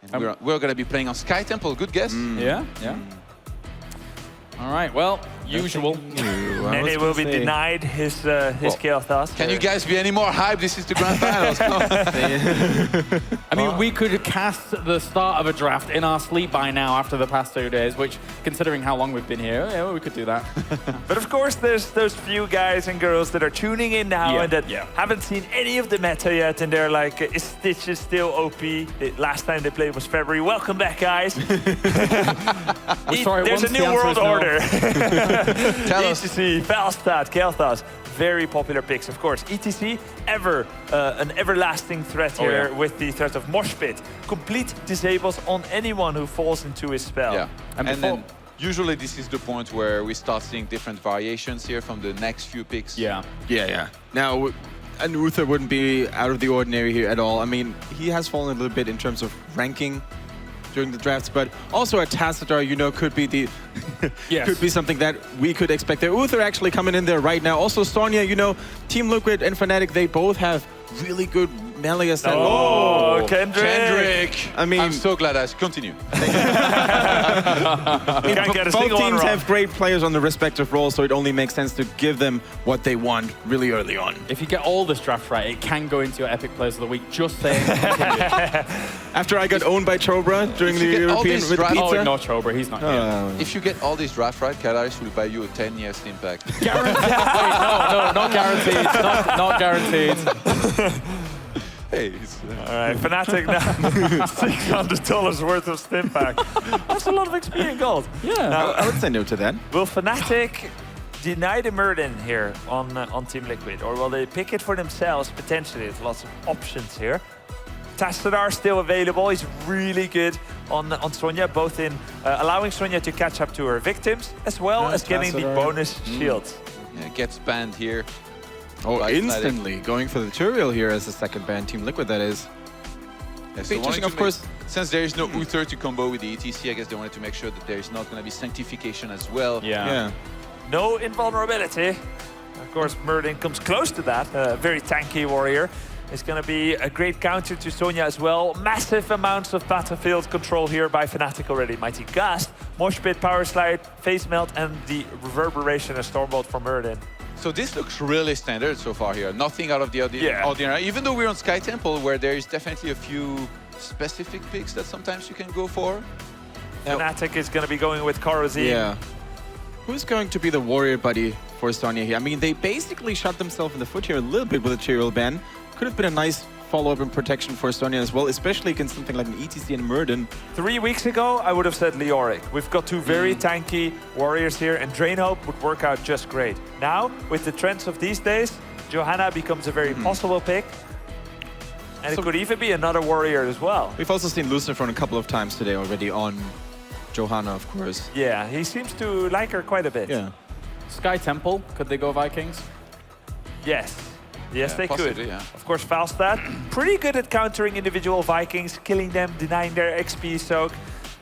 And we're going to be playing on Sky Temple. Good guess. Yeah, yeah. All right, well, usual. Many will be denied his Kael'thas. Can you guys be any more hyped? This is the grand finals. I mean, we could cast the start of a draft in our sleep by now after the past 2 days, which, considering how long we've been here, yeah, well, we could do that. But of course, there's those few guys and girls that are tuning in now and that haven't seen any of the meta yet, and they're like, is Stitches still OP? The last time they played was February. Welcome back, guys. There's a new world order. ETC, Falstad, Kael'thas, very popular picks, of course. ETC, an everlasting threat here with the threat of Mosh Pit. Complete disables on anyone who falls into his spell. Yeah, and then usually this is the point where we start seeing different variations here from the next few picks. Yeah. Now, an Uther wouldn't be out of the ordinary here at all. I mean, he has fallen a little bit in terms of ranking during the drafts, but also a Tassadar, you know, could be the could be something that we could expect there. Uther actually coming in there right now. Also Sonya, you know, Team Liquid and Fnatic, they both have really good melee assets. Oh, Kendrick! I mean, I'm so glad I continue. Both teams have great players on the respective roles, so it only makes sense to give them what they want really early on. If you get all this draft right, it can go into your Epic Players of the Week. Just saying. After I got owned by Chobra during the European with pizza. Oh, no, Chobra, he's not here. If you get all these draft right, Kalaris will buy you a 10-year Steam pack. Guaranteed. Wait, no, not guaranteed. Not guaranteed. Hey, all right, Fnatic now, $600 worth of stim pack. That's a lot of XP in gold. Yeah, now, I would say no to that. Will Fnatic deny the Murden here on Team Liquid, or will they pick it for themselves potentially? There's lots of options here. Tassadar still available. He's really good on Sonya, both in allowing Sonya to catch up to her victims, as well as getting the bonus shields. Yeah, gets banned here. Oh, instantly going for the Turiel here as the second ban. Team Liquid, that is. Yeah, so interesting, of course. Since there is no Uther to combo with the ETC, I guess they wanted to make sure that there is not going to be sanctification as well. Yeah. No invulnerability. Of course, Murden comes close to that. Very tanky warrior. It's going to be a great counter to Sonya as well. Massive amounts of battlefield control here by Fnatic already. Mighty Gust, Mosh Pit, Power Slide, Phase Melt, and the Reverberation and Stormbolt from Murden. So this looks really standard so far here. Nothing out of the ordinary. Even though we're on Sky Temple, where there is definitely a few specific picks that sometimes you can go for. Fnatic is going to be going with Corozine. Yeah. Who's going to be the warrior buddy for Sonya here? I mean, they basically shot themselves in the foot here a little bit with a Turiel ban. Could have been a nice follow-up and protection for Sonya as well, especially against something like an ETC and Murden. 3 weeks ago, I would have said Leoric. We've got two very tanky warriors here, and Drain Hope would work out just great. Now, with the trends of these days, Johanna becomes a very possible pick. And it could even be another warrior as well. We've also seen Lucifer a couple of times today already on Johanna, of course. Yeah, he seems to like her quite a bit. Yeah. Sky Temple, could they go Vikings? Yes. Yes, they could. Yeah. Of course, Falstad, pretty good at countering individual Vikings, killing them, denying their XP soak,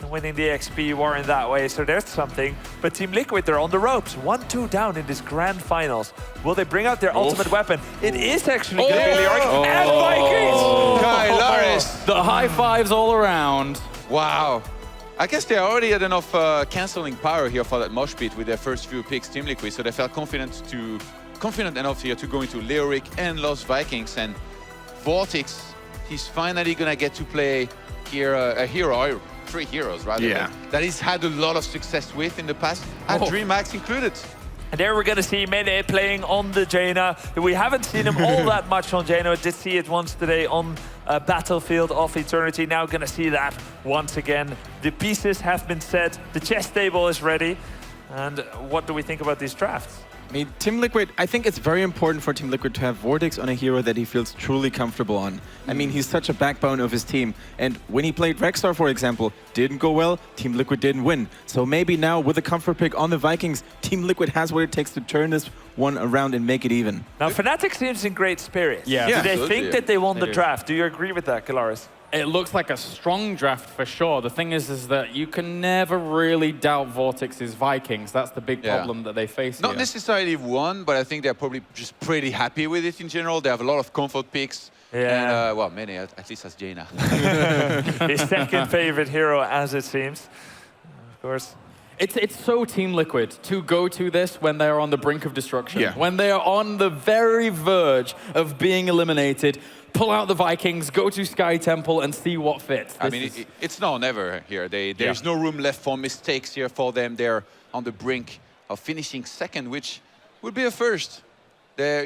and winning the XP war in that way. So there's something. But Team Liquid, they're on the ropes. 1-2 down in this grand finals. Will they bring out their ultimate weapon? It is actually going to be Leoric and Vikings! Kalaris! The high fives all around. Wow. I guess they already had enough cancelling power here for that Mosh Pit with their first few picks, Team Liquid, so they felt confident enough here to go into Leoric and Lost Vikings. And Vortex, he's finally gonna get to play here a hero, 3 heroes rather, that he's had a lot of success with in the past, and DreamHack included. And there we're going to see Mene playing on the Jaina. We haven't seen him all that much on Jaina. Did see it once today on Battlefield of Eternity. Now going to see that once again. The pieces have been set. The chess table is ready. And what do we think about these drafts? I mean, Team Liquid, I think it's very important for Team Liquid to have Vortex on a hero that he feels truly comfortable on. I mean, he's such a backbone of his team. And when he played Rexstar, for example, didn't go well, Team Liquid didn't win. So maybe now with a comfort pick on the Vikings, Team Liquid has what it takes to turn this one around and make it even. Now, Fnatic seems in great spirits. Yeah. Do they think that they won the draft? Do you agree with that, Kalaris? It looks like a strong draft for sure. The thing is that you can never really doubt Vortex's Vikings. That's the big problem that they face Not here. necessarily one, but I think they're probably just pretty happy with it in general. They have a lot of comfort picks. Yeah. And, well, many, at least as Jaina. His second favorite hero, as it seems. Of course. It's so Team Liquid to go to this when they're on the brink of destruction. Yeah. When they are on the very verge of being eliminated, pull out the Vikings, go to Sky Temple and see what fits. I mean, it's now or never here. There's no room left for mistakes here for them. They're on the brink of finishing second, which would be a first. They're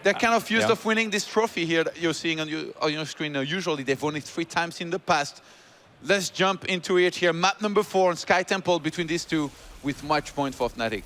kind of used of winning this trophy here that you're seeing on your screen. Usually they've won it 3 times in the past. Let's jump into it here. Map number 4 on Sky Temple between these two with match point for Fnatic.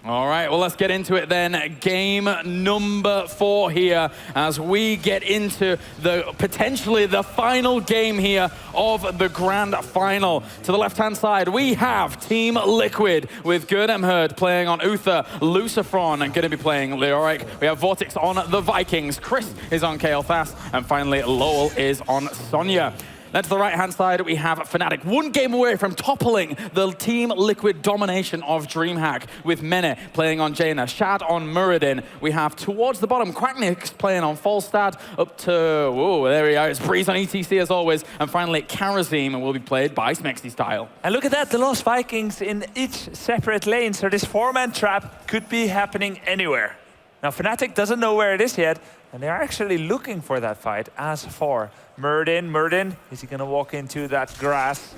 All right, well, let's get into it then. Game number 4 here as we get into potentially the final game here of the grand final. To the left-hand side, we have Team Liquid with Gerdemherd playing on Uther, Lucifron going to be playing Leoric. We have Vortex on the Vikings, Chris is on Kael'Thas, and finally Lowell is on Sonya. Then to the right-hand side, we have Fnatic, 1 game away from toppling the Team Liquid domination of DreamHack with Mene playing on Jaina, Shad on Muradin. We have towards the bottom, Quacknix playing on Falstad up to, whoa, there we are, it's Breeze on ETC as always. And finally, Karazim will be played by Smexy Style. And look at that, the Lost Vikings in each separate lane. So this 4-man trap could be happening anywhere. Now, Fnatic doesn't know where it is yet, and they're actually looking for that fight. As for Muradin, is he going to walk into that grass?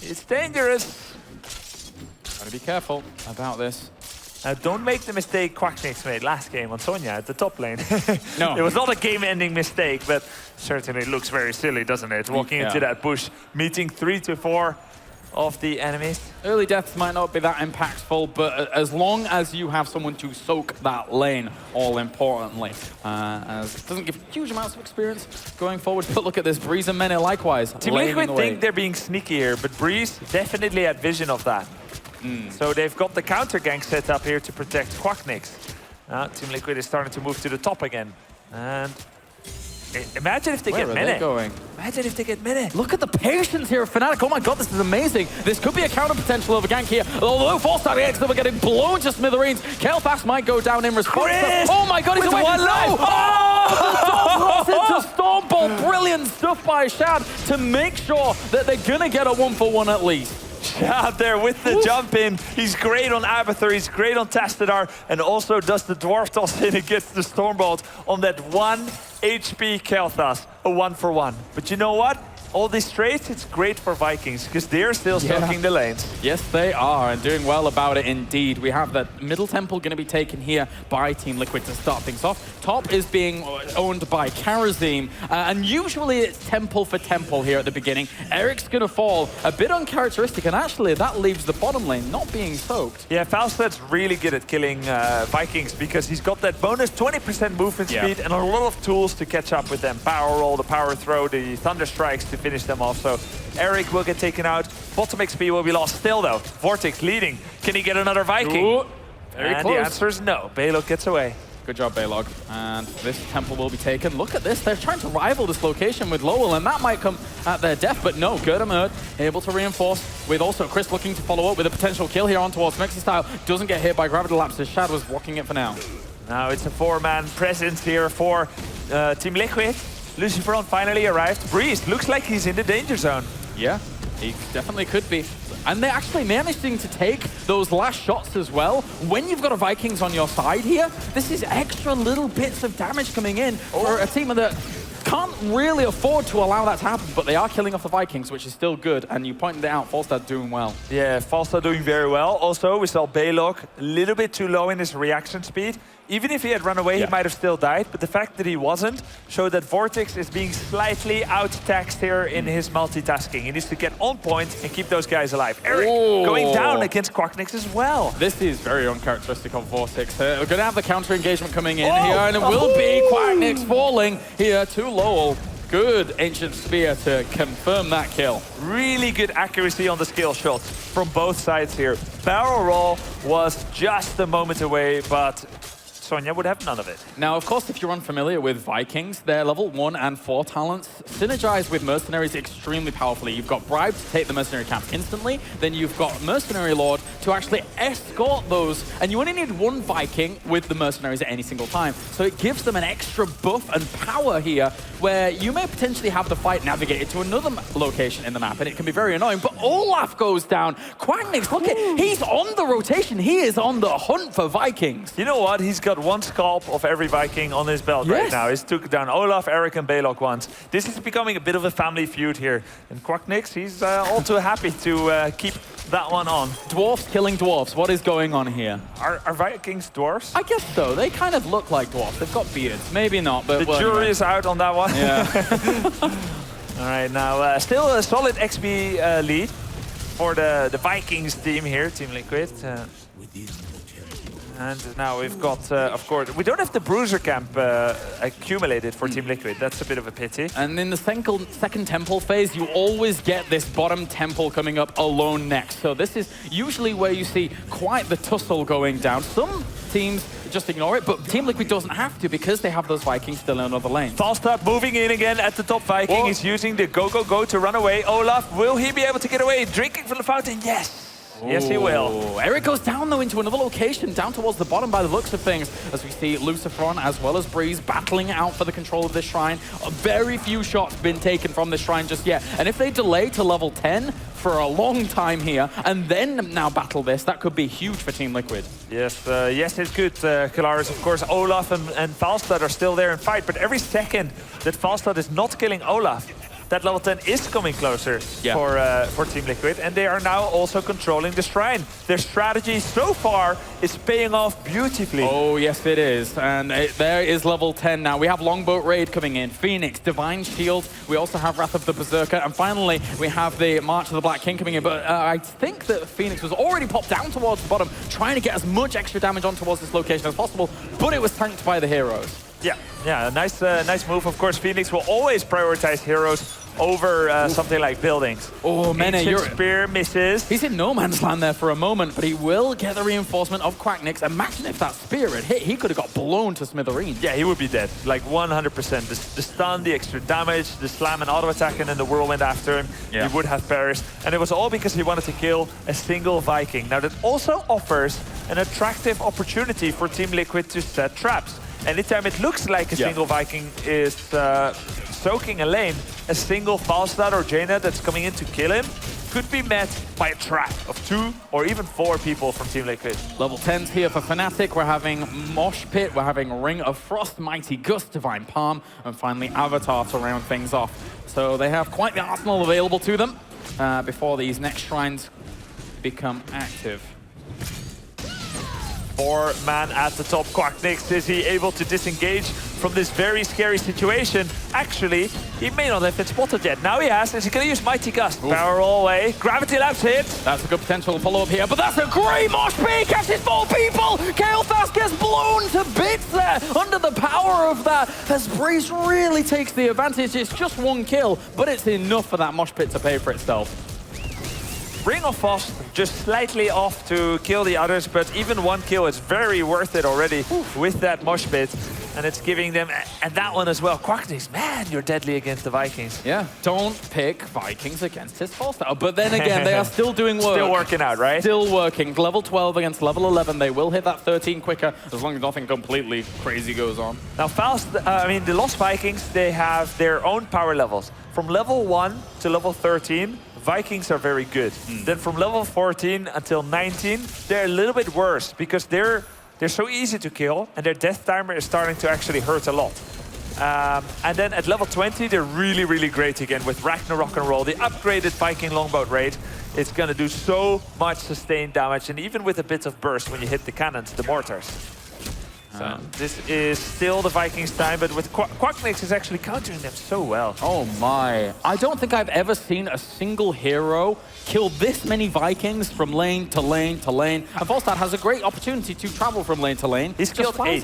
It's dangerous. Gotta be careful about this. Now, don't make the mistake Quacknix made last game on Sonya at the top lane. No. It was not a game-ending mistake, but certainly looks very silly, doesn't it? Walking into that bush, meeting 3 to 4 of the enemies. Early deaths might not be that impactful, but as long as you have someone to soak that lane, all importantly, as it doesn't give huge amounts of experience going forward. But look at this, Breeze and Mene likewise. Team Liquid think they're being sneaky here, but Breeze definitely had vision of that. So they've got the counter gank set up here to protect Quacknix. Team Liquid is starting to move to the top again. And imagine if they get Mene. Imagine if they get Mene. Look at the patience here of Fnatic. Oh my god, this is amazing. This could be a counter potential of a gank here. Although Falstad X are getting blown to smithereens. Kael'Thas might go down in response. Chris! Oh my god, he's away from life. Oh! Into Stormbolt. Brilliant stuff by Shad to make sure that they're gonna get a 1-for-1 at least. Shad there with the jump in. He's great on Abathur, he's great on Tastadar, and also does the dwarf toss in against the Stormbolt on that 1 HP Kael'Thas, a 1-for-1. But you know what? All these trades, it's great for Vikings, because they're still soaking the lanes. Yes, they are, and doing well about it indeed. We have that middle temple going to be taken here by Team Liquid to start things off. Top is being owned by Karazim, and usually it's temple for temple here at the beginning. Eric's going to fall, a bit uncharacteristic, and actually that leaves the bottom lane not being soaked. Yeah, Falstad's really good at killing Vikings, because he's got that bonus 20% movement speed and a lot of tools to catch up with them. Power roll, the power throw, the thunder strikes to finish them off. So Eric will get taken out. Bottom XP will be lost still though. Vortex leading. Can he get another Viking? Ooh, very and close. The answer is no. Balog gets away. Good job, Balog. And this temple will be taken. Look at this. They're trying to rival this location with Lowell, and that might come at their death. But no, Gerdemherd able to reinforce with also Chris looking to follow up with a potential kill here on towards Smexy Style. Doesn't get hit by Gravity Lapse as Shad was blocking it for now. Now it's a 4-man presence here for Team Liquid. Lucifron finally arrived. Breeze looks like he's in the danger zone. Yeah, he definitely could be. And they're actually managing to take those last shots as well. When you've got a Vikings on your side here, this is extra little bits of damage coming in for a team that can't really afford to allow that to happen, but they are killing off the Vikings, which is still good. And you pointed it out, Falstad doing well. Yeah, Falstad doing very well. Also, we saw Balog a little bit too low in his reaction speed. Even if he had run away, he might have still died. But the fact that he wasn't showed that Vortex is being slightly out-taxed here in his multitasking. He needs to get on point and keep those guys alive. Eric going down against Quacknix as well. This is very uncharacteristic of Vortex. We're going to have the counter engagement coming in here, and it will be Quacknix falling here to Lowell. Good Ancient Spear to confirm that kill. Really good accuracy on the skill shots from both sides here. Barrel roll was just a moment away, but Sonya would have none of it. Now, of course, if you're unfamiliar with Vikings, their level 1 and 4 talents synergize with Mercenaries extremely powerfully. You've got Bribe to take the Mercenary camp instantly, then you've got Mercenary Lord to actually escort those, and you only need one Viking with the Mercenaries at any single time. So it gives them an extra buff and power here, where you may potentially have the fight navigated to another location in the map, and it can be very annoying. But Olaf goes down. Quacknix, look at, he's on the rotation. He is on the hunt for Vikings. You know what? He's got one scalp of every Viking on his belt right now. He's took down Olaf, Eric, and Balog once. This is becoming a bit of a family feud here. And Quacknix, he's all too happy to keep that one on. Dwarfs killing dwarfs. What is going on here? Are Vikings dwarfs? I guess so. They kind of look like dwarfs. They've got beards. Maybe not, but The jury is out on that one. Yeah. All right, now still a solid XP lead for the Vikings team here, Team Liquid. And now we've got, of course, we don't have the Bruiser camp accumulated for Team Liquid. That's a bit of a pity. And in the second temple phase, you always get this bottom temple coming up alone next. So this is usually where you see quite the tussle going down. Some teams just ignore it, but Team Liquid doesn't have to because they have those Vikings still in another lane. Falstad moving in again at the top Viking. He's using the go to run away. Olaf, will he be able to get away? Drinking from the fountain, yes. Yes, he will. Eric goes down, though, into another location, down towards the bottom by the looks of things, as we see Luciferon as well as Breeze battling out for the control of this shrine. Very few shots been taken from this shrine just yet. And if they delay to level 10 for a long time here, and then now battle this, that could be huge for Team Liquid. Yes, yes, it's good, Kalaris. Of course, Olaf and Falstad are still there in fight, but every second that Falstad is not killing Olaf, that level 10 is coming closer for Team Liquid, and they are now also controlling the shrine. Their strategy so far is paying off beautifully. Oh, yes, it is. And there is level 10 now. We have Longboat Raid coming in, Phoenix, Divine Shield. We also have Wrath of the Berserker. And finally, we have the March of the Black King coming in. But I think that Phoenix was already popped down towards the bottom, trying to get as much extra damage on towards this location as possible, but it was tanked by the heroes. Yeah, nice move. Of course, Phoenix will always prioritize heroes over something like buildings. Oh, Mene, your spear misses. He's in no man's land there for a moment, but he will get the reinforcement of Quacknix. Imagine if that spear had hit, he could have got blown to smithereens. Yeah, he would be dead, like 100%. The stun, the extra damage, the slam and auto attack, and then the whirlwind after him, he would have perished. And it was all because he wanted to kill a single Viking. Now that also offers an attractive opportunity for Team Liquid to set traps. Anytime it looks like a single Viking is soaking a lane, a single Falstad or Jaina that's coming in to kill him could be met by a trap of 2 or even 4 people from Team Liquid. Level 10s here for Fnatic. We're having Mosh Pit, we're having Ring of Frost, Mighty Gust, Divine Palm, and finally Avatar to round things off. So they have quite the arsenal available to them before these next shrines become active. 4-man at the top. Quacknix, is he able to disengage from this very scary situation? Actually, he may not have been spotted yet. Now he has. Is he going to use Mighty Gust? Power all way. Gravity Labs hit. That's a good potential follow-up here, but that's a great mosh pit. Catches 4 people. Kael'thas gets blown to bits there under the power of that, as Breeze really takes the advantage. It's just 1 kill, but it's enough for that mosh pit to pay for itself. Ring of Frost just slightly off to kill the others, but even 1 kill is very worth it already with that mosh pit. And it's giving them, and that one as well. Quacknix, man, you're deadly against the Vikings. Yeah, don't pick Vikings against his Falstad. But then again, they are still doing work. Still working out, right? Still working. Level 12 against level 11. They will hit that 13 quicker, as long as nothing completely crazy goes on. Now, the Lost Vikings, they have their own power levels. From level 1 to level 13, Vikings are very good. Then from level 14 until 19, they're a little bit worse because they're so easy to kill and their death timer is starting to actually hurt a lot. And then at level 20, they're really, really great again with Ragnarok and Roll. The upgraded Viking Longboat Raid, it's going to do so much sustained damage, and even with a bit of burst when you hit the cannons, the mortars. So this is still the Vikings' time, but with Quacknix is actually countering them so well. Oh my. I don't think I've ever seen a single hero kill this many Vikings from lane to lane to lane. And Falstad has a great opportunity to travel from lane to lane. He's killed 8.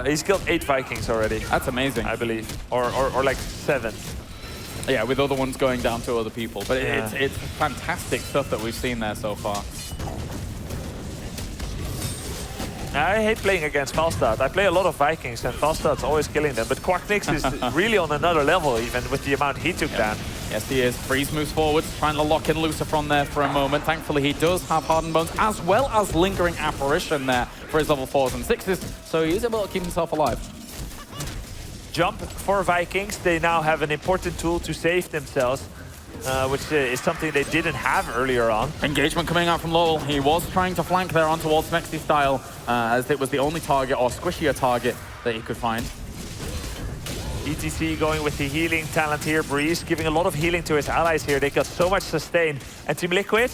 He's killed 8 Vikings already. That's amazing. I believe. Or like 7. Yeah, with other ones going down to other people. But it's fantastic stuff that we've seen there so far. I hate playing against Falstad. I play a lot of Vikings, and Falstad's always killing them. But Quacknix is really on another level, even with the amount he took down. Yes, he is. Freeze moves forward, trying to lock in Lucifer there for a moment. Thankfully, he does have Hardened Bones, as well as Lingering Apparition there for his level 4s and 6s, so he's able to keep himself alive. Jump for Vikings. They now have an important tool to save themselves, which is something they didn't have earlier on. Engagement coming out from Lowell. He was trying to flank there on towards Mexi style, as it was the only target, or squishier target, that he could find. ETC going with the healing talent here. Breeze giving a lot of healing to his allies here. They got so much sustain. And Team Liquid,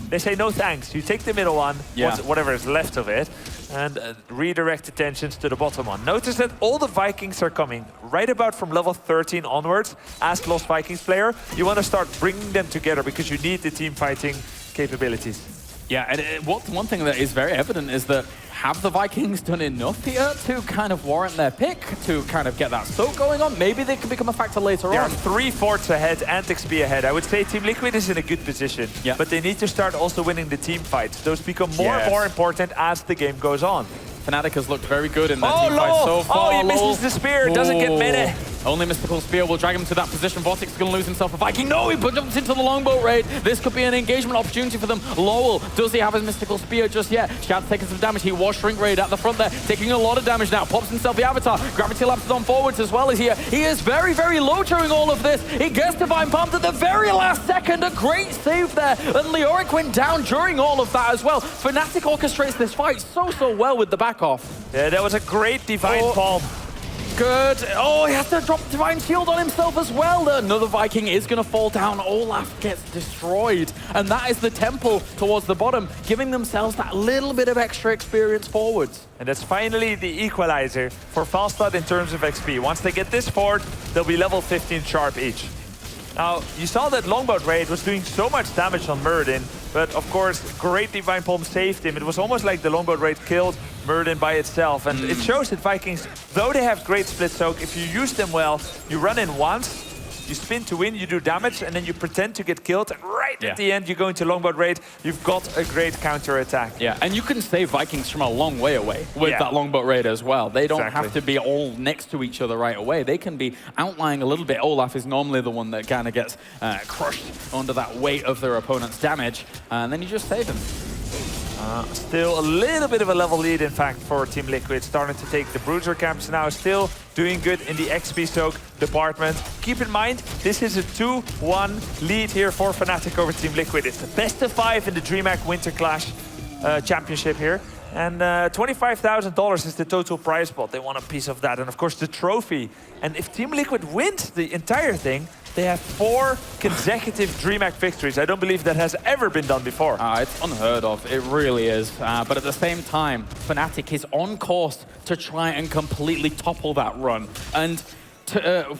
they say no thanks. You take the middle one, whatever is left of it, and redirect attentions to the bottom one. Notice that all the Vikings are coming right about from level 13 onwards. As Lost Vikings player, you want to start bringing them together because you need the team fighting capabilities. Yeah, and one thing that is very evident is that have the Vikings done enough here to kind of warrant their pick, to kind of get that soak going on? Maybe they can become a factor later on. There are 3 forts ahead and XP ahead. I would say Team Liquid is in a good position, but they need to start also winning the team fights. Those become more and more important as the game goes on. Fnatic has looked very good in their team fight so far. Oh, he misses the spear, doesn't get many. Only Mystical Spear will drag him to that position. Vortex is going to lose himself a Viking. No, he jumps into the longboat raid. This could be an engagement opportunity for them. Lowell, does he have his Mystical Spear just yet? Shad's taking some damage. He was Shrink Raid at the front there, taking a lot of damage now. Pops himself the Avatar. Gravity Lapse is on forwards as well as here. He is very, very low during all of this. He gets Divine Pumped at the very last second. A great save there. And Leoric went down during all of that as well. Fnatic orchestrates this fight so well with the back off. Yeah, that was a great Divine Palm. Good. Oh, he has to drop Divine Shield on himself as well. Another Viking is going to fall down. Olaf gets destroyed. And that is the temple towards the bottom, giving themselves that little bit of extra experience forwards. And that's finally the equalizer for Falstad in terms of XP. Once they get this fort, they'll be level 15 sharp each. Now, you saw that Longboat Raid was doing so much damage on Muradin, but of course, great Divine Palm saved him. It was almost like the Longboat Raid killed Muradin by itself. And it shows that Vikings, though they have great split soak, if you use them well, you run in once, you spin to win, you do damage, and then you pretend to get killed. And right at the end, you go into Longboat Raid, you've got a great counter attack. Yeah, and you can save Vikings from a long way away with that Longboat Raid as well. They don't have to be all next to each other right away. They can be outlying a little bit. Olaf is normally the one that kind of gets crushed under that weight of their opponent's damage, and then you just save him. Still a little bit of a level lead, in fact, for Team Liquid. Starting to take the Bruiser camps now. Still doing good in the XP soak department. Keep in mind, this is a 2-1 lead here for Fnatic over Team Liquid. It's the best of 5 in the DreamHack Winter Clash championship here. And $25,000 is the total prize pot. They want a piece of that. And of course, the trophy. And if Team Liquid wins the entire thing, they have 4 consecutive DreamHack victories. I don't believe that has ever been done before. It's unheard of. It really is. But at the same time, Fnatic is on course to try and completely topple that run. And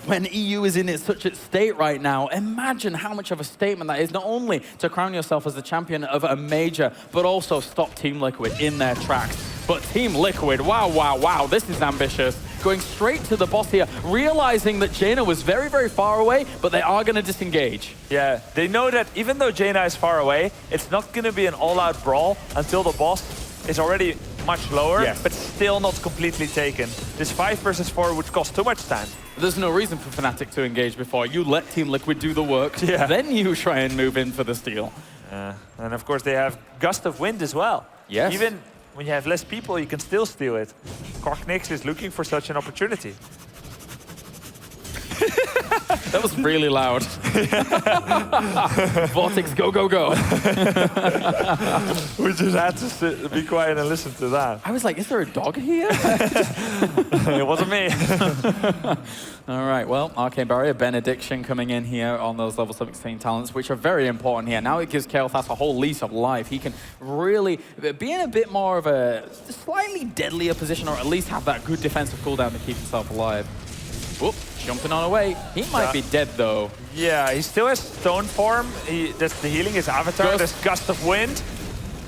when EU is in such a state right now, imagine how much of a statement that is, not only to crown yourself as the champion of a major, but also stop Team Liquid in their tracks. But Team Liquid, wow, this is ambitious. Going straight to the boss here, realizing that Jaina was very, very far away, but they are going to disengage. Yeah, they know that even though Jaina is far away, it's not going to be an all-out brawl until the boss is already much lower, but still not completely taken. This 5 versus 4 would cost too much time. There's no reason for Fnatic to engage before. You let Team Liquid do the work, then you try and move in for the steal. And of course they have Gust of Wind as well. Yes. Even when you have less people, you can still steal it. Quacknix is looking for such an opportunity. That was really loud. Vortex, go. We just had to be quiet and listen to that. I was like, is there a dog here? It wasn't me. All right, well, Arcane Barrier, Benediction coming in here on those level 16 talents, which are very important here. Now it gives Kael'thas a whole lease of life. He can really be in a bit more of a slightly deadlier position, or at least have that good defensive cooldown to keep himself alive. Whoop, jumping on away. He might be dead, though. Yeah, he still has Stone Form. That's the healing, his Avatar. There's Gust of Wind.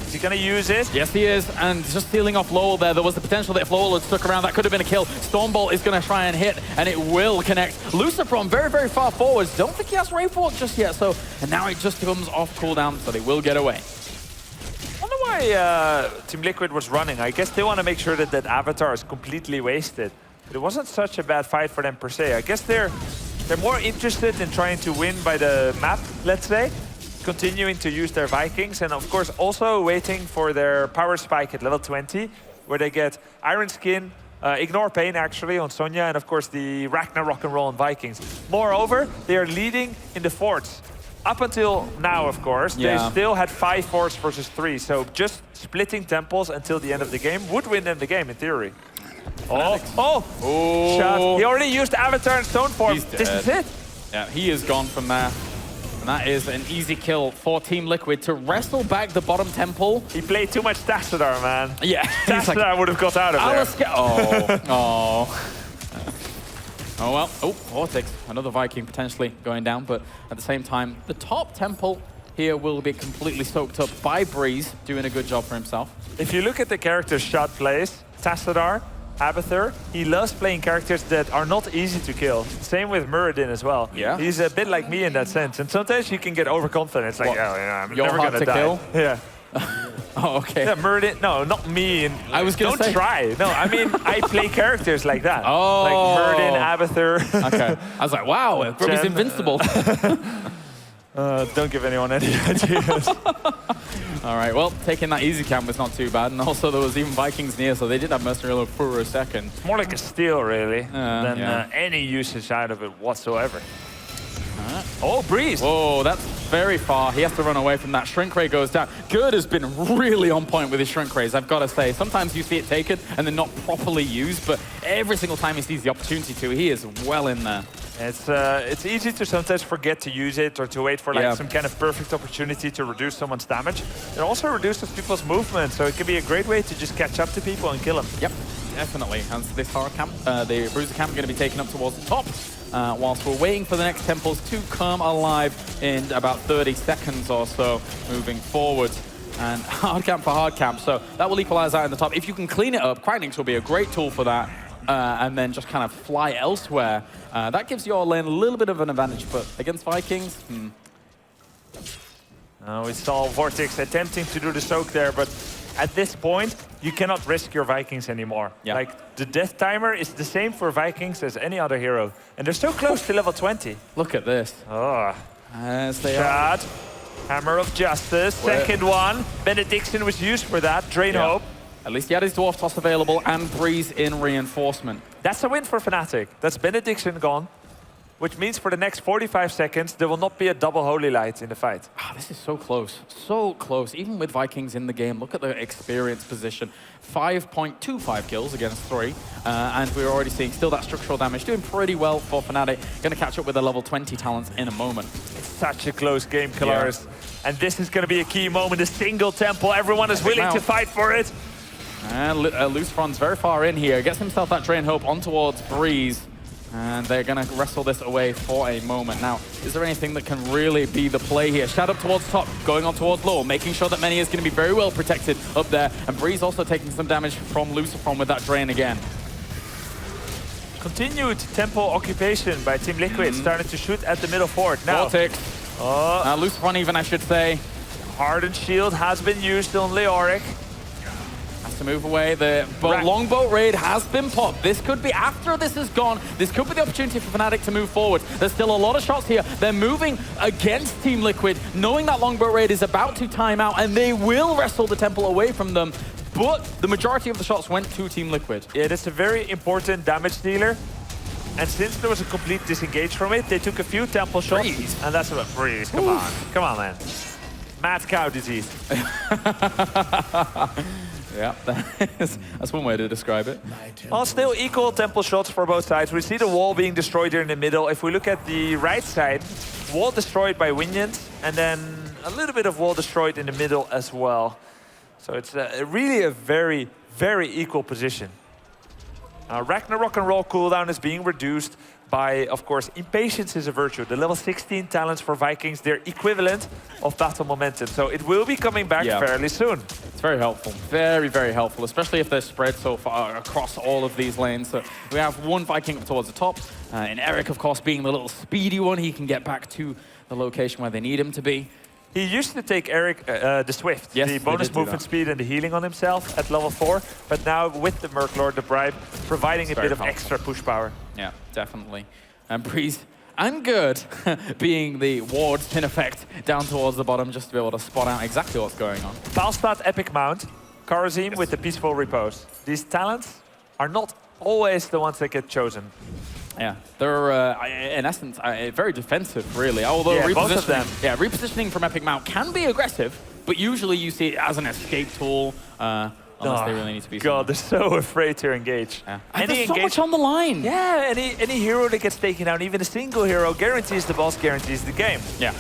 Is he going to use it? Yes, he is. And just stealing off Lowell there. There was the potential that if Lowell had stuck around, that could have been a kill. Stormbolt is going to try and hit, and it will connect. Lucifron very, very far forwards. Don't think he has Rayfork just yet. And now it just comes off cooldown, so they will get away. I wonder why why Team Liquid was running. I guess they want to make sure that that avatar is completely wasted. But it wasn't such a bad fight for them per se. I guess they're more interested in trying to win by the map, let's say, continuing to use their Vikings, and of course also waiting for their power spike at level 20, where they get Iron Skin, Ignore Pain actually on Sonya, and of course the Ragnar Rock and Roll on Vikings. Moreover, they are leading in the forts. Up until now, of course, they still had 5 forts versus 3, so just splitting temples until the end of the game would win them the game in theory. Oh! Shot. He already used Avatar and Stone Form. This is it. Yeah, he is gone from there. And that is an easy kill for Team Liquid to wrestle back the bottom temple. He played too much Tassadar, man. Yeah. Tassadar would have got out of there. Oh. Oh well. Oh, Vortex. Another Viking potentially going down, but at the same time, the top temple here will be completely soaked up by Breeze, doing a good job for himself. If you look at the characters Shot plays, Tassadar, Abathur, he loves playing characters that are not easy to kill. Same with Muradin as well. Yeah. He's a bit like me in that sense. And sometimes you can get overconfident. It's like, oh, yeah, I'm You're never hard gonna to die. kill? Yeah. Oh, okay. Yeah, Muradin, no, not me. I was gonna say. Don't try. No, I mean, I play characters like that. Oh. Like Muradin, Abathur. Okay. I was like, wow, Ruby's invincible. Don't give anyone any ideas. All right, well, taking that easy camp was not too bad. And also there was even Vikings near, so they did have Mercenary for a second. It's more like a steal, really, than yeah. any usage out of it whatsoever. Oh, Breeze. Whoa, that's very far. He has to run away from that. Shrink Ray goes down. Gerd has been really on point with his Shrink Rays, I've got to say. Sometimes you see it taken and then not properly used, but every single time he sees the opportunity to, he is well in there. It's easy to sometimes forget to use it or to wait for like some kind of perfect opportunity to reduce someone's damage. It also reduces people's movement, so it can be a great way to just catch up to people and kill them. Yep, definitely. And this hard camp, the Bruiser camp, going to be taken up towards the top, whilst we're waiting for the next temples to come alive in about 30 seconds or so, moving forward. And hard camp for hard camp, so that will equalize out in the top. If you can clean it up, Cryonix will be a great tool for that. And then just kind of fly elsewhere. That gives your lane a little bit of an advantage, but against Vikings, We saw Vortex attempting to do the soak there, but at this point, you cannot risk your Vikings anymore. Yeah. Like, the death timer is the same for Vikings as any other hero. And they're so close to level 20. look at this. Oh. As they are. Shot. Hammer of Justice. Second one. Benediction was used for that. Drain Hope. At least he had his Dwarf Toss available and Breeze in reinforcement. That's a win for Fnatic. That's Benediction gone. Which means for the next 45 seconds, there will not be a double Holy Light in the fight. This is so close. So close. Even with Vikings in the game, look at the experience position. 5.25 kills against 3. And we're already seeing still that structural damage. Doing pretty well for Fnatic. Going to catch up with the level 20 talents in a moment. It's such a close game, Kalaris. And this is going to be a key moment. A single temple. Everyone is willing to fight for it. And Lucifron's very far in here. Gets himself that Drain Hope on towards Breeze. And they're going to wrestle this away for a moment. Now, is there anything that can really be the play here? Shadow towards top, going on towards low, making sure that Many is going to be very well protected up there. And Breeze also taking some damage from Lucifron with that Drain again. Continued temple occupation by Team Liquid, starting to shoot at the middle fort. Now, Vortex. Lucifron even, I should say. Hardened Shield has been used on Leoric. To move away, the longboat raid has been popped. This could be, after this is gone, this could be the opportunity for Fnatic to move forward. There's still a lot of shots here. They're moving against Team Liquid, knowing that longboat raid is about to time out, and they will wrestle the temple away from them. But the majority of the shots went to Team Liquid. Yeah, that's a very important damage dealer. And since there was a complete disengage from it, they took a few temple shots. Breeze. And that's what, Breeze, come on. Come on, man. Mad cow disease. Yeah, that's one way to describe it. Well, still equal temple shots for both sides. We see the wall being destroyed here in the middle. If we look at the right side, wall destroyed by Winions, and then a little bit of wall destroyed in the middle as well. So it's really a very, very equal position. Ragnar Rock and Roll cooldown is being reduced by, of course, Impatience is a virtue. The level 16 talents for Vikings, they're equivalent of Battle Momentum. So it will be coming back fairly soon. It's very helpful. Very, very helpful, especially if they're spread so far across all of these lanes. So we have one Viking up towards the top, and Eric, of course, being the little speedy one, he can get back to the location where they need him to be. He used to take Eric the Swift, Yes, the he bonus did do movement that. speed and the healing on himself at level 4. But now with the Merklord, the Bribe, providing a very bit of powerful. extra push power. Yeah, definitely. And Breeze and Good being the ward pin effect down towards the bottom just to be able to spot out exactly what's going on. Falstad Epic Mount, Karazim with the Peaceful Repose. These talents are not always the ones that get chosen. Yeah, they're in essence very defensive, really. Although Yeah, both of them. Yeah, repositioning from Epic Mount can be aggressive, but usually you see it as an escape tool, unless they really need to be. God, they're so afraid to engage. Yeah. And there's so much on the line. Yeah, any hero that gets taken out, even a single hero, guarantees the boss, guarantees the game. Yeah.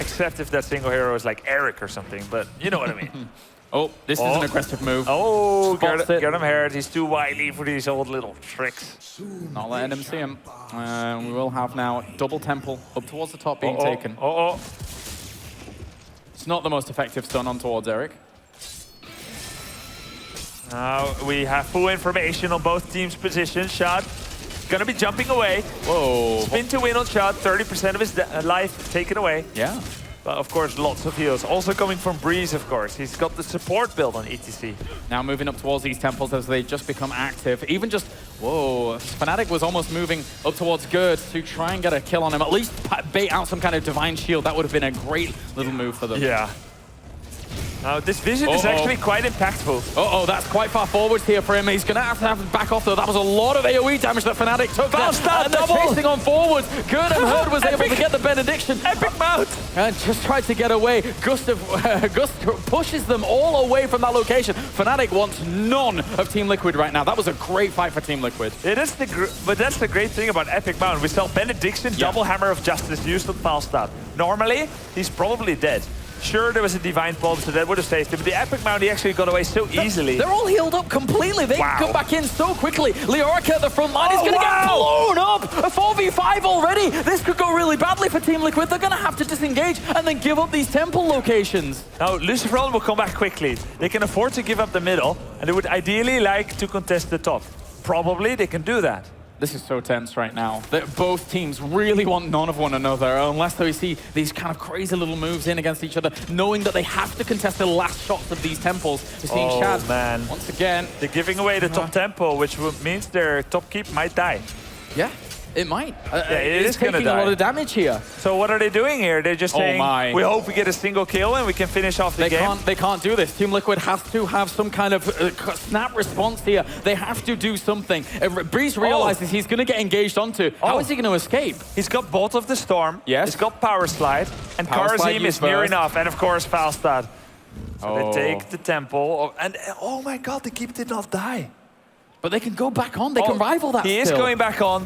Except if that single hero is like Eric or something, but you know what I mean. Oh, this is an aggressive move. Oh, Spots get it. him hurt. He's too wily for these old little tricks. Not letting him see him. We will have now double temple up towards the top being taken. It's not the most effective stun on towards Eric. Now we have full information on both teams' positions. Shot gonna be jumping away. Whoa. Spin to win on Shot. 30% of his life taken away. Yeah. But of course, lots of heals. Also coming from Breeze, of course. He's got the support build on ETC. Now moving up towards these temples as they just become active. Even just, whoa, Fnatic was almost moving up towards Good to try and get a kill on him. At least bait out some kind of divine shield. That would have been a great little move for them. Yeah. Now this vision is actually quite impactful. Uh-oh, that's quite far forwards here for him. He's going to have to back off, though. That was a lot of AoE damage that Fnatic took. Falstad They're double! chasing on forwards. Good and Herd was able to get the benediction. Epic Mount! And just tried to get away. Gustav pushes them all away from that location. Fnatic wants none of Team Liquid right now. That was a great fight for Team Liquid. It is but that's the great thing about Epic Mount. We saw benediction, double hammer of justice used on Falstad. Normally, he's probably dead. Sure, there was a divine bomb, so that would have saved him. But the Epic Mount, he actually got away so easily. They're all healed up completely. They can come back in so quickly. Leoric at the front line is going to get blown up. A 4v5 already. This could go really badly for Team Liquid. They're going to have to disengage and then give up these temple locations. Now, Luciferon will come back quickly. They can afford to give up the middle, and they would ideally like to contest the top. Probably they can do that. This is so tense right now. Both teams really want none of one another, unless we see these kind of crazy little moves in against each other, knowing that they have to contest the last shots of these temples. We're seeing Shad, man. Once again. They're giving away the top temple, which means their top keep might die. Yeah, it might. It is going to taking die. a lot of damage here. So what are they doing here? They're just saying, we hope we get a single kill and we can finish off the game. They can't do this. Team Liquid has to have some kind of snap response here. They have to do something. Breeze realizes he's going to get engaged onto. How is he going to escape? He's got Bolt of the Storm. Yes. He's got Power Slide. And Power Slide Karazim is near first. enough. And of course, Falstad. So they take the temple. And oh my god, the keep did not die. But they can go back on. They can rival that He is going back on.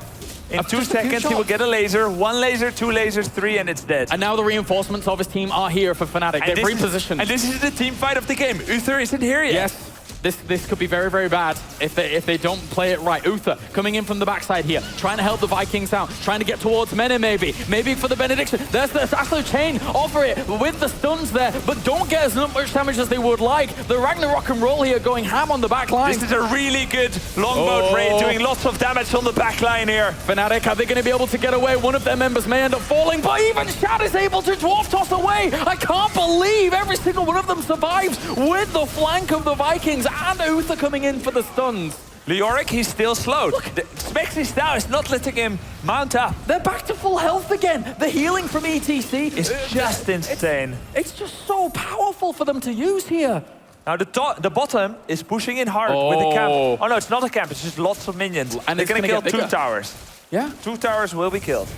In 2 seconds, he will get a laser. 1 laser, 2 lasers, 3, and it's dead. And now the reinforcements of his team are here for Fnatic. They're repositioned. And this is the team fight of the game. Uther isn't here yet. Yes. This could be very, very bad if they don't play it right. Uther coming in from the backside here, trying to help the Vikings out, trying to get towards Mene maybe for the benediction. There's the Sasso chain, offer it with the stuns there, but don't get as much damage as they would like. The Ragnarok and roll here going ham on the back line. This is a really good longbow raid, doing lots of damage on the back line here. Fnatic, are they going to be able to get away? One of their members may end up falling, but even Shad is able to dwarf toss away. I can't believe every single one of them survives with the flank of the Vikings. And Uther coming in for the stuns. Leoric, he's still slowed. Spexy Stout is not letting him mount up. They're back to full health again. The healing from ETC is just insane. It's just so powerful for them to use here. Now the bottom is pushing in hard with the camp. Oh no, it's not a camp, it's just lots of minions. And they're going to kill 2 towers. Yeah. 2 towers will be killed.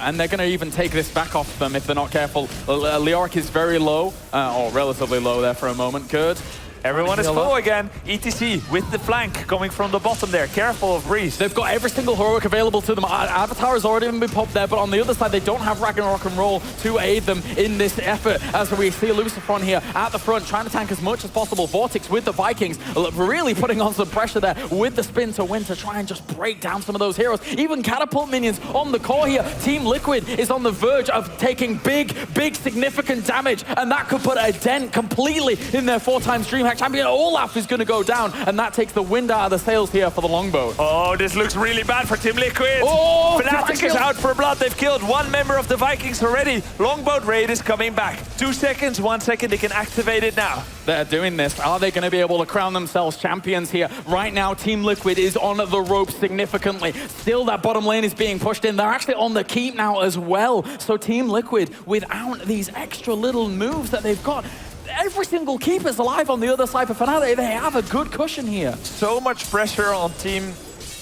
And they're going to even take this back off them if they're not careful. Leoric is very low, or relatively low there for a moment. Good. Everyone is full again. ETC with the flank coming from the bottom there. Careful of Breeze. They've got every single heroic available to them. Avatar has already been popped there, but on the other side, they don't have Ragnarok and Roll to aid them in this effort. As we see Luciferon here at the front, trying to tank as much as possible. Vortex with the Vikings, really putting on some pressure there with the spin to win to try and just break down some of those heroes. Even catapult minions on the core here. Team Liquid is on the verge of taking big, significant damage, and that could put a dent completely in their 4x DreamHack DreamHack champion. Olaf is going to go down, and that takes the wind out of the sails here for the longbow. Oh, this looks really bad for Team Liquid. Oh, Fnatic is out for blood. They've killed one member of the Vikings already. Longboat raid is coming back. 2 seconds, 1 second. They can activate it now. They're doing this. Are they going to be able to crown themselves champions here? Right now, Team Liquid is on the ropes significantly. Still, that bottom lane is being pushed in. They're actually on the keep now as well. So Team Liquid, without these extra little moves that they've got, every single keep is alive on the other side for Fnatic. They have a good cushion here. So much pressure on Team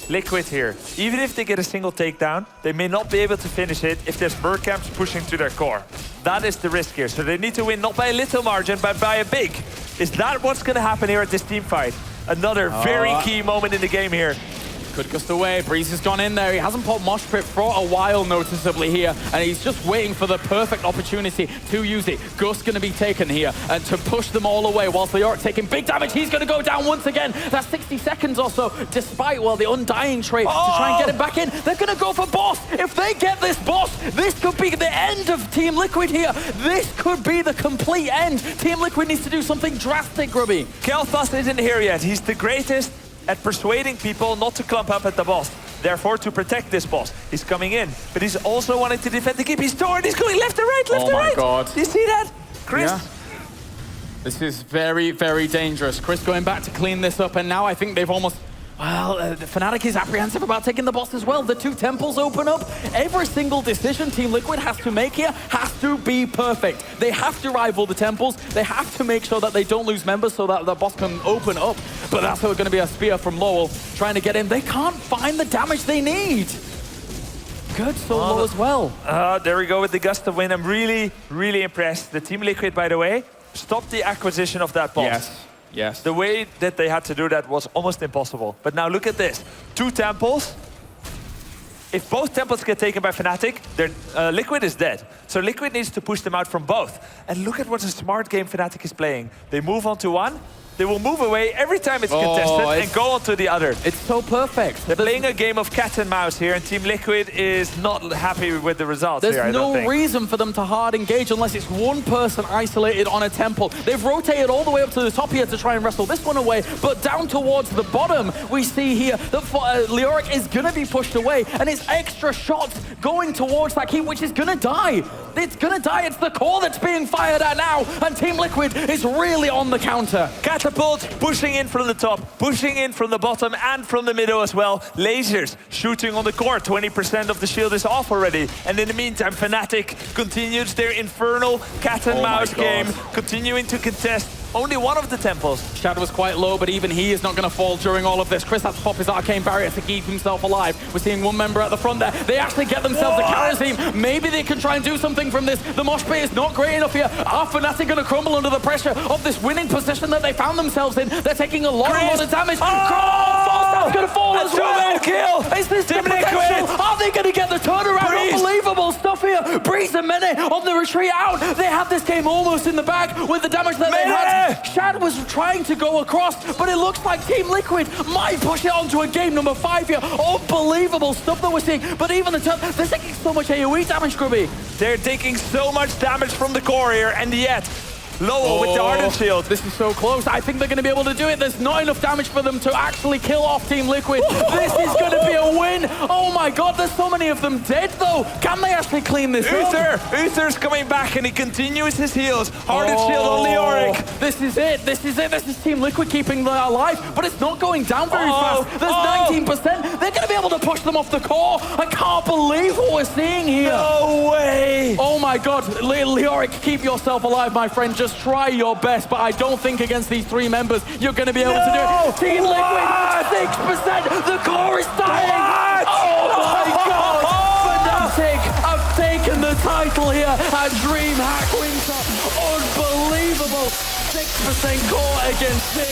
Liquid here. Even if they get a single takedown, they may not be able to finish it if there's Bergkamps pushing to their core. That is the risk here. So they need to win not by a little margin, but by a big. Is that what's going to happen here at this team fight? Another very key moment in the game here. Good gust away. Breeze has gone in there. He hasn't put Mosh Pit for a while noticeably here, and he's just waiting for the perfect opportunity to use it. Gust going to be taken here and to push them all away whilst Leoric taking big damage. He's going to go down once again. That's 60 seconds or so, despite, well, the Undying trait to try and get him back in. They're going to go for boss. If they get this boss, this could be the end of Team Liquid here. This could be the complete end. Team Liquid needs to do something drastic, Grubby. Kel'Thas isn't here yet. He's the greatest at persuading people not to clump up at the boss. Therefore, to protect this boss. He's coming in, but he's also wanting to defend the keep. He's torn. He's going left to right, left to right. Oh my God. Do you see that? Chris? Yeah. This is very, very dangerous. Chris going back to clean this up, and now I think they've almost... Well, Fnatic is apprehensive about taking the boss as well. The 2 temples open up. Every single decision Team Liquid has to make here has to be perfect. They have to rival the temples. They have to make sure that they don't lose members so that the boss can open up. But that's going to be a spear from Lowell trying to get in. They can't find the damage they need. Good solo as well. There we go with the gust of wind. I'm really, really impressed. The Team Liquid, by the way, stopped the acquisition of that boss. Yes. Yes. The way that they had to do that was almost impossible. But now look at this. 2 temples. If both temples get taken by Fnatic, Liquid is dead. So Liquid needs to push them out from both. And look at what a smart game Fnatic is playing. They move on to one. They will move away every time it's contested and go on to the other. It's so perfect. They're playing a game of cat and mouse here, and Team Liquid is not happy with the results here, I don't think. There's no reason for them to hard engage unless it's one person isolated on a temple. They've rotated all the way up to the top here to try and wrestle this one away, but down towards the bottom, we see here that Leoric is going to be pushed away, and it's extra shots going towards that keep, which is going to die. It's going to die. It's the core that's being fired at now, and Team Liquid is really on the counter. Catapult pushing in from the top, pushing in from the bottom and from the middle as well. Lasers shooting on the core. 20% of the shield is off already. And in the meantime, Fnatic continues their infernal cat and mouse game, continuing to contest only one of the temples. Shadow was quite low, but even he is not going to fall during all of this. Chris has to pop his arcane barrier to keep himself alive. We're seeing one member at the front there. They actually get themselves a Kharazim. Maybe they can try and do something from this. The mosh pit is not great enough here. Are Fnatic going to crumble under the pressure of this winning position that they found themselves in? They're taking a lot of damage. Falstaff's going to fall as well. Kill. Is this the potential? Are they going to get the turnaround? Breeze. Unbelievable stuff here. Breeze and Mene on the retreat out. They have this game almost in the bag with the damage that they had. Shad was trying to go across, but it looks like Team Liquid might push it onto a game number 5 here. Unbelievable stuff that we're seeing. But even they're taking so much AoE damage, Grubby. They're taking so much damage from the core here, and yet Lowell with the Ardent Shield. This is so close. I think they're going to be able to do it. There's not enough damage for them to actually kill off Team Liquid. This is going to be a win. Oh my God, there's so many of them dead though. Can they actually clean this up? Uther's coming back and he continues his heals. Ardent Shield on Leoric. This is it. This is it. This is Team Liquid keeping them alive, but it's not going down very fast. There's 19%. They're going to be able to push them off the core. I can't believe what we're seeing here. No way. Oh my God. Leoric, keep yourself alive, my friend. Just try your best, but I don't think against these 3 members you're going to be able to do it. Team Liquid, 6%. The core is dying. Oh my God. Fnatic have taken the title here at DreamHack Winter. Unbelievable. 6% core against 0.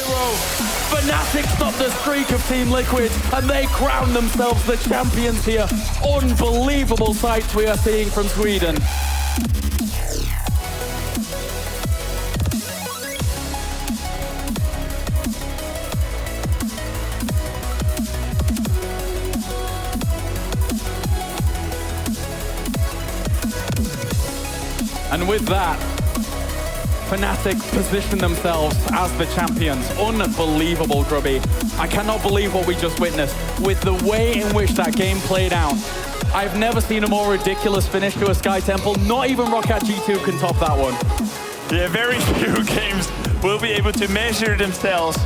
Fnatic stopped the streak of Team Liquid and they crown themselves the champions here. Unbelievable sights we are seeing from Sweden. And with that, Fnatic position themselves as the champions. Unbelievable, Grubby. I cannot believe what we just witnessed. With the way in which that game played out, I've never seen a more ridiculous finish to a Sky Temple. Not even Roccat G2 can top that one. Yeah, very few games will be able to measure themselves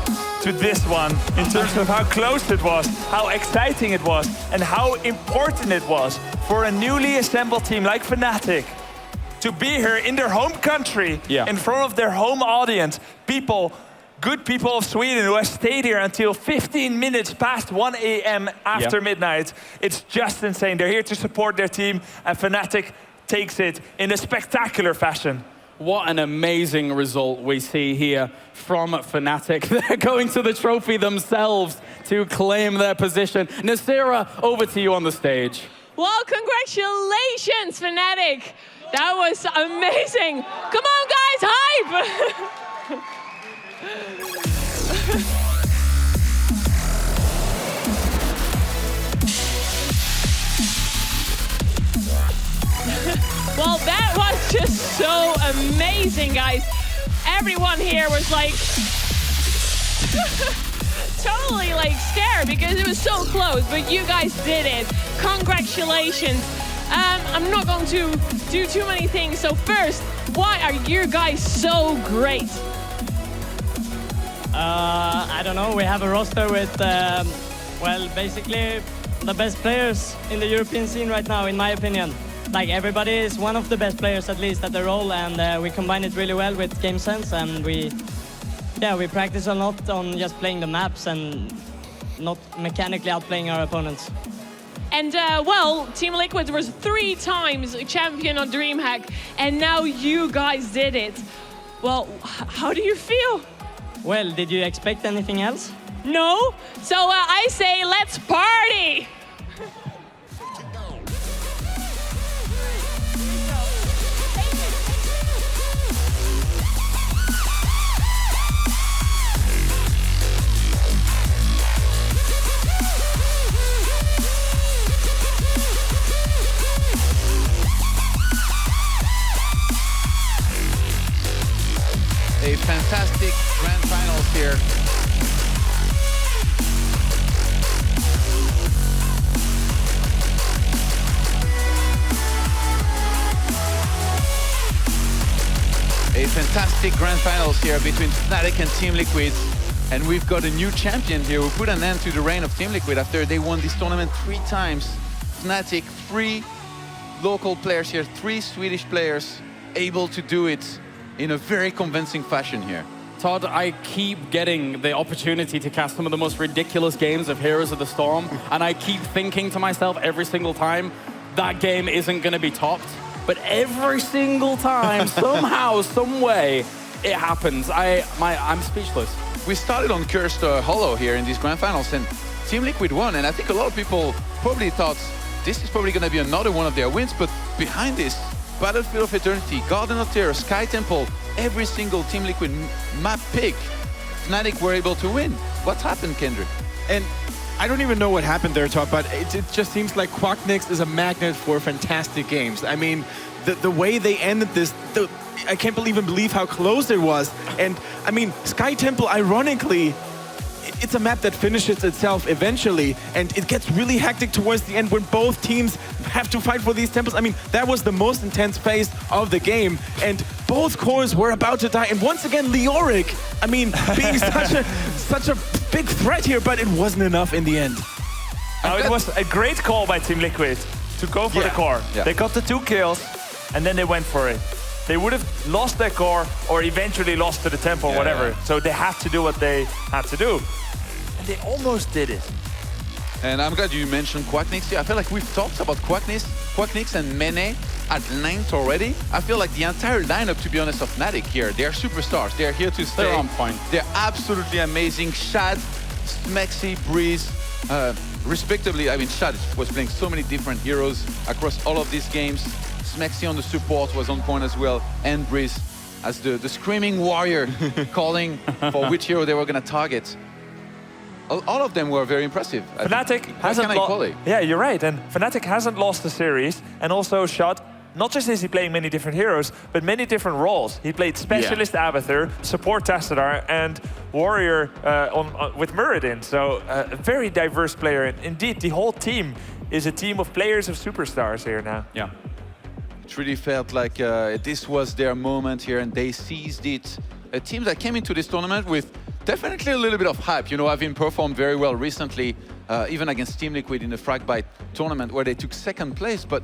to this one in terms of how close it was, how exciting it was, and how important it was for a newly assembled team like Fnatic to be here in their home country, in front of their home audience. People, good people of Sweden who have stayed here until 15 minutes past 1 a.m. after midnight. It's just insane. They're here to support their team, and Fnatic takes it in a spectacular fashion. What an amazing result we see here from Fnatic. They're going to the trophy themselves to claim their position. Nasira, over to you on the stage. Well, congratulations, Fnatic. That was amazing. Come on, guys, hype! Well, that was just so amazing, guys. Everyone here was like totally like scared because it was so close, but you guys did it. Congratulations. I'm not going to do too many things. So first, why are you guys so great? I don't know. We have a roster with, well, basically the best players in the European scene right now, in my opinion. Like, everybody is one of the best players, at least at their role, and we combine it really well with game sense, and we practice a lot on just playing the maps and not mechanically outplaying our opponents. And well, Team Liquid was 3 times champion on DreamHack, and now you guys did it. Well, how do you feel? Well, did you expect anything else? No? So I say, let's party! A fantastic grand finals here. A fantastic grand finals here between Fnatic and Team Liquid. And we've got a new champion here who put an end to the reign of Team Liquid after they won this tournament 3 times. Fnatic, 3 local players here, 3 Swedish players able to do it in a very convincing fashion here. Todd, I keep getting the opportunity to cast some of the most ridiculous games of Heroes of the Storm, and I keep thinking to myself every single time, that game isn't going to be topped. But every single time, somehow, some way, it happens. I'm speechless. We started on Cursed Hollow here in these grand finals, and Team Liquid won, and I think a lot of people probably thought this is probably going to be another one of their wins, but behind this, Battlefield of Eternity, Garden of Terror, Sky Temple, every single Team Liquid map pick, Fnatic were able to win. What's happened, Kendrick? And I don't even know what happened there, Todd, but it just seems like Quacknix is a magnet for fantastic games. I mean, the way they ended this, I can't even believe how close it was. And I mean, Sky Temple, ironically, it's a map that finishes itself eventually, and it gets really hectic towards the end when both teams have to fight for these temples. I mean, that was the most intense phase of the game, and both cores were about to die. And once again, Leoric, I mean, being such a big threat here, but it wasn't enough in the end. It was a great call by Team Liquid to go for the core. Yeah. They got the 2 kills, and then they went for it. They would have lost their core or eventually lost to the temple or whatever. So they had to do what they had to do. And they almost did it. And I'm glad you mentioned Quacknix here. I feel like we've talked about Quacknix and Mene at length already. I feel like the entire lineup, to be honest, of Fnatic here, they're superstars. They're here to stay. They're on point. They're absolutely amazing. Shad, Smexy, Breeze, respectively. I mean, Shad was playing so many different heroes across all of these games. Smexy on the support was on point as well, and Breeze as the screaming warrior calling for which hero they were going to target. All of them were very impressive. Fnatic hasn't lost. Yeah, you're right. And Fnatic hasn't lost the series. And also Shot not just is he playing many different heroes, but many different roles. He played Specialist Abathur, Support Tassadar, and Warrior with Muradin. So a very diverse player. And indeed, the whole team is a team of players of superstars here now. Yeah. It really felt like this was their moment here, and they seized it. A team that came into this tournament with definitely a little bit of hype. You know, having performed very well recently, even against Team Liquid in the Fragbite tournament where they took second place. But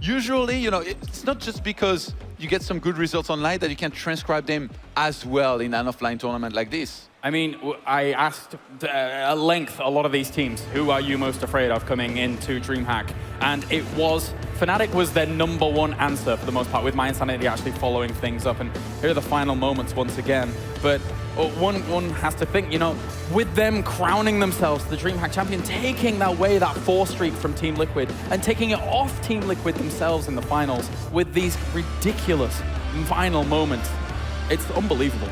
usually, you know, it's not just because you get some good results online that you can transcribe them as well in an offline tournament like this. I mean, I asked at length a lot of these teams, who are you most afraid of coming into DreamHack? And it was, Fnatic was their #1 answer for the most part, with My Insanity actually following things up. And here are the final moments once again. But one has to think, you know, with them crowning themselves the DreamHack champion, taking away that 4 streak from Team Liquid and taking it off Team Liquid themselves in the finals with these ridiculous final moments. It's unbelievable.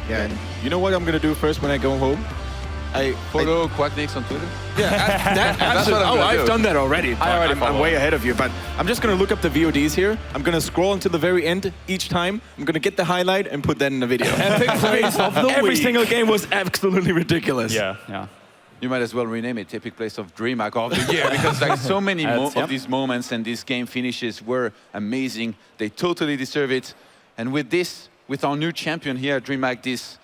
Yeah, and you know what I'm going to do first when I go home? Follow Quacknix on Twitter? Yeah, that's what I've done that already. I'm way ahead of you, but I'm just going to look up the VODs here. I'm going to scroll until the very end each time. I'm going to get the highlight and put that in the video. Epic plays of the Every week. single game was absolutely ridiculous. Yeah, yeah. You might as well rename it Epic Place of DreamHack of the Year, because like so many of these moments and these game finishes were amazing. They totally deserve it. And with this, with our new champion here at DreamHack, this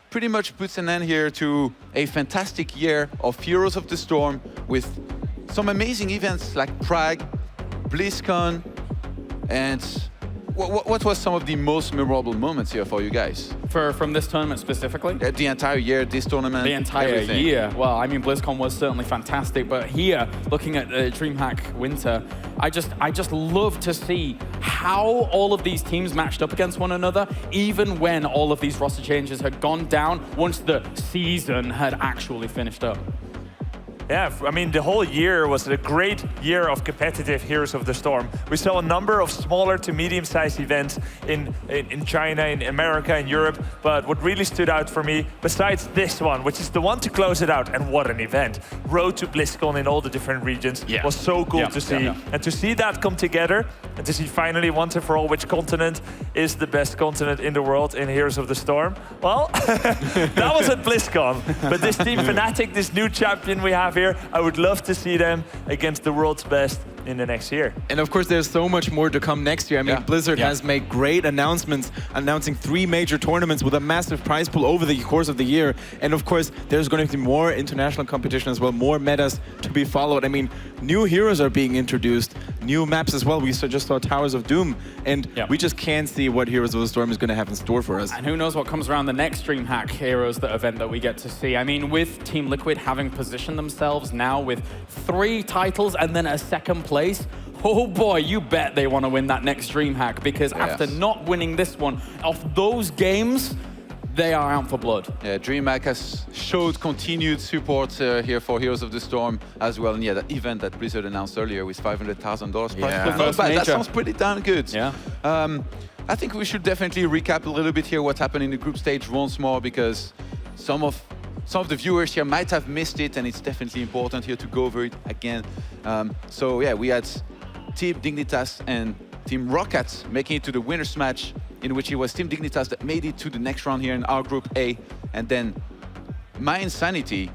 pretty much puts an end here to a fantastic year of Heroes of the Storm with some amazing events like Prague, BlizzCon, and what was some of the most memorable moments here for you guys? From this tournament specifically? The entire year, this tournament, The entire everything. year. Well, I mean, BlizzCon was certainly fantastic, but here, looking at DreamHack Winter, I just love to see how all of these teams matched up against one another, even when all of these roster changes had gone down once the season had actually finished up. Yeah, I mean, the whole year was a great year of competitive Heroes of the Storm. We saw a number of smaller to medium-sized events in China, in America, in Europe. But what really stood out for me, besides this one, which is the one to close it out, and what an event. Road to BlizzCon in all the different regions was so cool to see. And to see that come together, and to see finally once and for all which continent is the best continent in the world in Heroes of the Storm. Well, that was at BlizzCon. But this team Fnatic, this new champion we have here, I would love to see them against the world's best in the next year. And of course, there's so much more to come next year. I mean, Blizzard has made great announcements, announcing 3 major tournaments with a massive prize pool over the course of the year. And of course, there's going to be more international competition as well, more metas to be followed. I mean, new heroes are being introduced, new maps as well. We just saw Towers of Doom, and we just can't see what Heroes of the Storm is going to have in store for us. And who knows what comes around the next DreamHack Heroes event that we get to see. I mean, with Team Liquid having positioned themselves now with 3 titles and then a second place, oh boy, you bet they want to win that next DreamHack, because after not winning this one, of those games, they are out for blood. Yeah, DreamHack has showed continued support here for Heroes of the Storm as well. And yeah, that event that Blizzard announced earlier with $500,000 prize. That sounds pretty damn good. Yeah. I think we should definitely recap a little bit here what happened in the group stage once more, because some of the viewers here might have missed it, and it's definitely important here to go over it again. So yeah, we had Team Dignitas and Team Rocket making it to the winners match, in which it was Team Dignitas that made it to the next round here in our group A. And then My Insanity,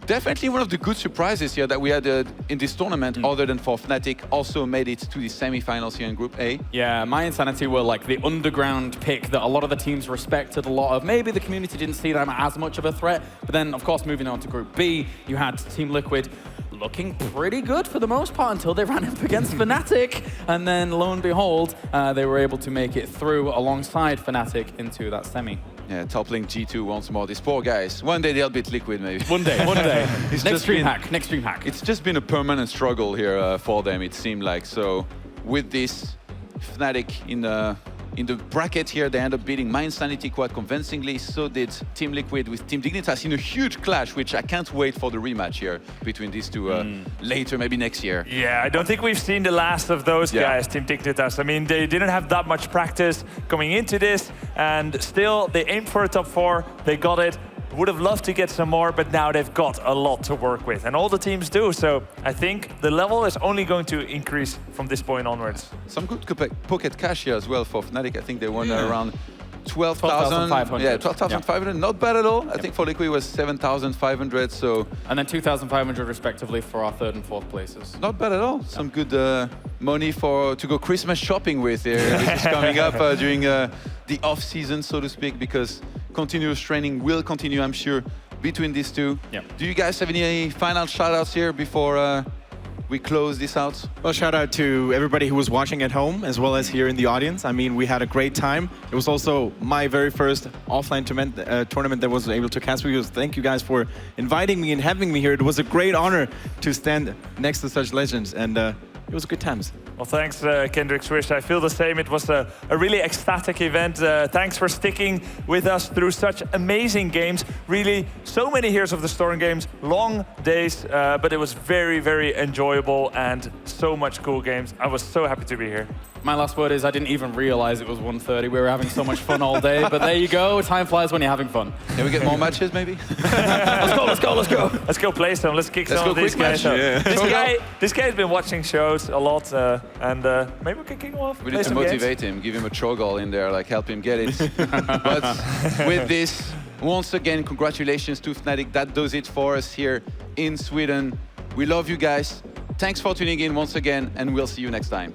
definitely one of the good surprises here that we had in this tournament, other than for Fnatic, also made it to the semi-finals here in Group A. Yeah, My Insanity were like the underground pick that a lot of the teams respected a lot of. Maybe the community didn't see them as much of a threat, but then, of course, moving on to Group B, you had Team Liquid looking pretty good for the most part until they ran up against Fnatic, and then lo and behold, they were able to make it through alongside Fnatic into that semi. Yeah, toppling G2 once more. These poor guys. One day they'll beat Liquid, maybe. One day. Next DreamHack. It's just been a permanent struggle here for them, it seemed like. So with this, Fnatic in the bracket here, they end up beating My Insanity quite convincingly. So did Team Liquid with Team Dignitas in a huge clash, which I can't wait for the rematch here between these two later, maybe next year. Yeah, I don't think we've seen the last of those guys, Team Dignitas. I mean, they didn't have that much practice coming into this, and still they aimed for a top 4. They got it. would have loved to get some more, but now they've got a lot to work with, and all the teams do. So I think the level is only going to increase from this point onwards. Some good pocket cash here as well for Fnatic. I think they won around 12,000. 12,500. Yeah, 12,500. Not bad at all. I think for Liquid it was 7,500. So And then 2,500 respectively for our 3rd and 4th places. not bad at all. Some good money to go Christmas shopping with here. This is coming up during the off season, so to speak, because continuous training will continue, I'm sure, between these two. Yeah. Do you guys have any final shout-outs here before we close this out? Well, shout out to everybody who was watching at home as well as here in the audience. I mean, we had a great time. It was also my very first offline tournament that was able to cast with you. Thank you guys for inviting me and having me here. It was a great honor to stand next to such legends, and it was good times. Well, thanks, Kendrick Swish. I feel the same. It was a really ecstatic event. Thanks for sticking with us through such amazing games. Really, so many years of the Storm games, long days, but it was very, very enjoyable and so much cool games. I was so happy to be here. My last word is I didn't even realize it was 1:30. We were having so much fun all day, but there you go. Time flies when you're having fun. Can we get more matches, maybe? Let's go. Let's go play some. Let's kick Let's some go of these quick guys match. up. Yeah. This guy's been watching shows a lot, and maybe we can kick him off. We play need to some games. motivate him, give him a throw goal in there, like help him get it. But with this, once again, congratulations to Fnatic. That does it for us here in Sweden. We love you guys. Thanks for tuning in once again, and we'll see you next time.